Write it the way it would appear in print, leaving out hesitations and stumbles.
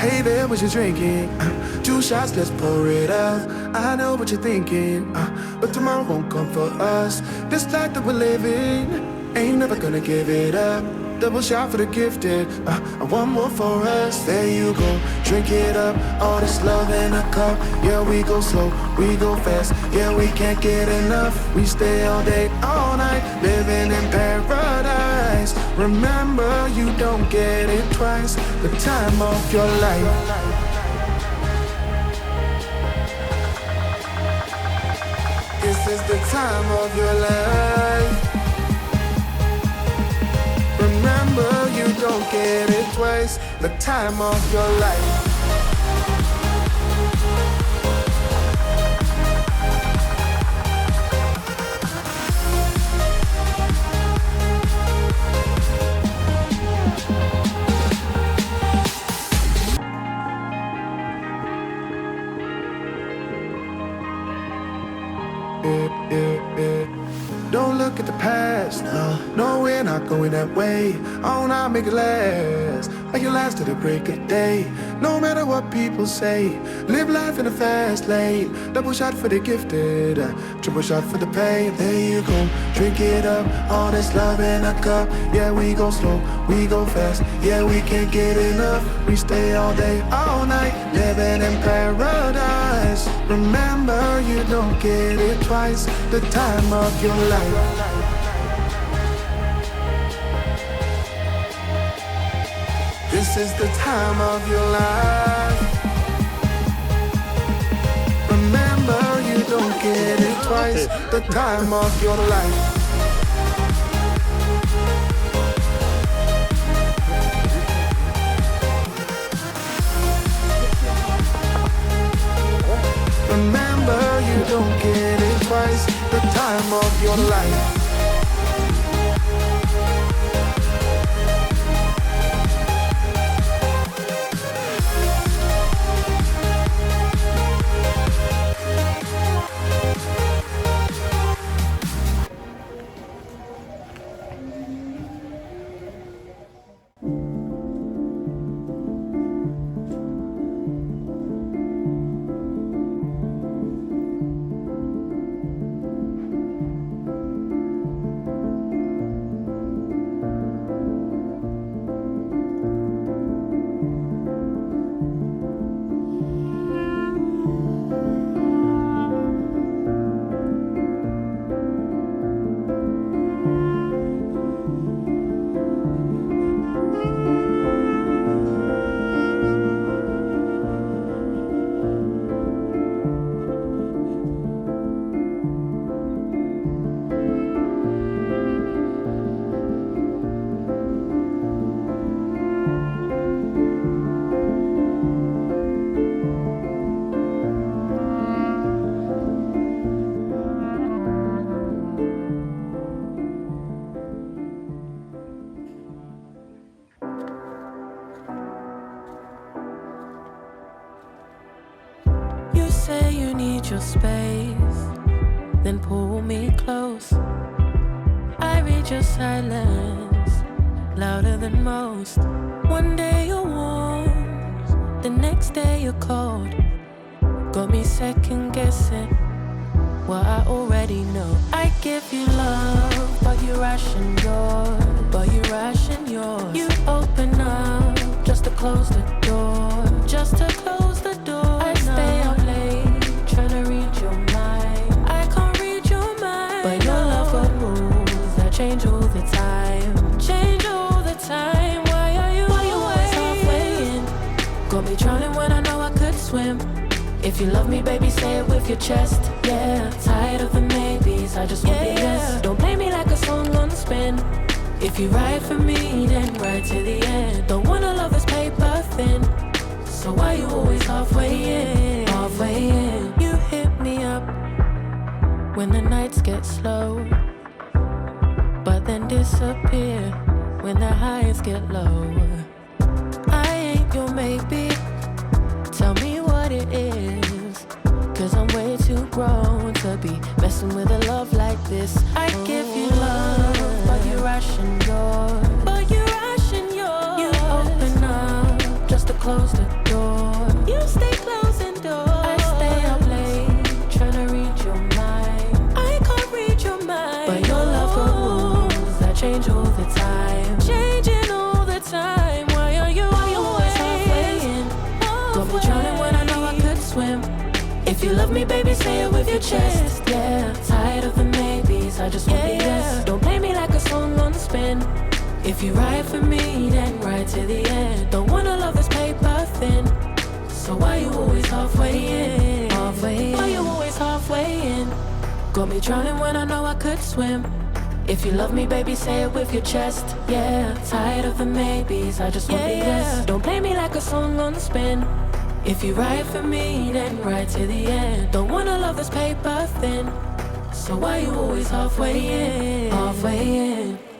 Hey there, what you drinking? 2 shots, let's pour it up. I know what you're thinking, but tomorrow won't come for us. This life that we're living, ain't never gonna give it up. Double shot for the gifted, and one more for us. There you go, drink it up. All this love in a cup. Yeah, we go slow, we go fast. Yeah, we can't get enough. We stay all day, all night, living in paradise. Remember, you don't get it twice. The time of your life. This is the time of your life. Remember, you don't get it twice. The time of your life. Don't look at the past, no, we're not going that way. Oh, now make it last, like it lasts to the break of day. No matter what people say, live life in a fast lane. Double shot for the gifted, triple shot for the pain. There you go, drink it up, all this love in a cup. Yeah, we go slow, we go fast. Yeah, we can't get enough. We stay all day, all night, living in paradise. Remember, you don't get it twice. The time of your life. This is the time of your life. Remember, you don't get it twice. The time of your life. Remember, you don't get it twice. The time of your life. Say you need your space, then pull me close. I read your silence, louder than most. One day you're warm, the next day you're cold. Got me second guessing what I already know. I give you love, but you ration yours. You open up just to close the door. Just to close the door. I stay up late, tryna read your mind. I can't read your mind, but your love got rules that change all the time. Change all the time. Why are you always halfway in? Got me drowning when I know I could swim. If you love me, baby, say it with your chest. Yeah, tired of the maybes, I just want the yes. Don't play me like a song on spin. If you ride for me, then ride to the end. Don't wanna love this paper thin. So why you always halfway in? Halfway in. You hit me up when the nights get slow, but then disappear when the highs get low. I ain't your maybe. Tell me what it is, 'cause I'm way too grown to be messing with a love like this. I give you love, but you ration yours. You open up just to close the door. love me, baby, say it with your chest. Yeah, tired of the maybes, I just want the yes. Don't play me like a song on spin. If you ride for me, then ride to the end. Don't wanna love this paper thin. So why you always halfway in? Why you always halfway in? Got me drowning when I know I could swim. If you love me, baby, say it with your chest. Yeah, tired of the maybes, I just want the yes. Don't play me like a song on spin. If you ride for me, then ride to the end. Don't wanna love this paper thin. So why you always halfway in? Halfway in.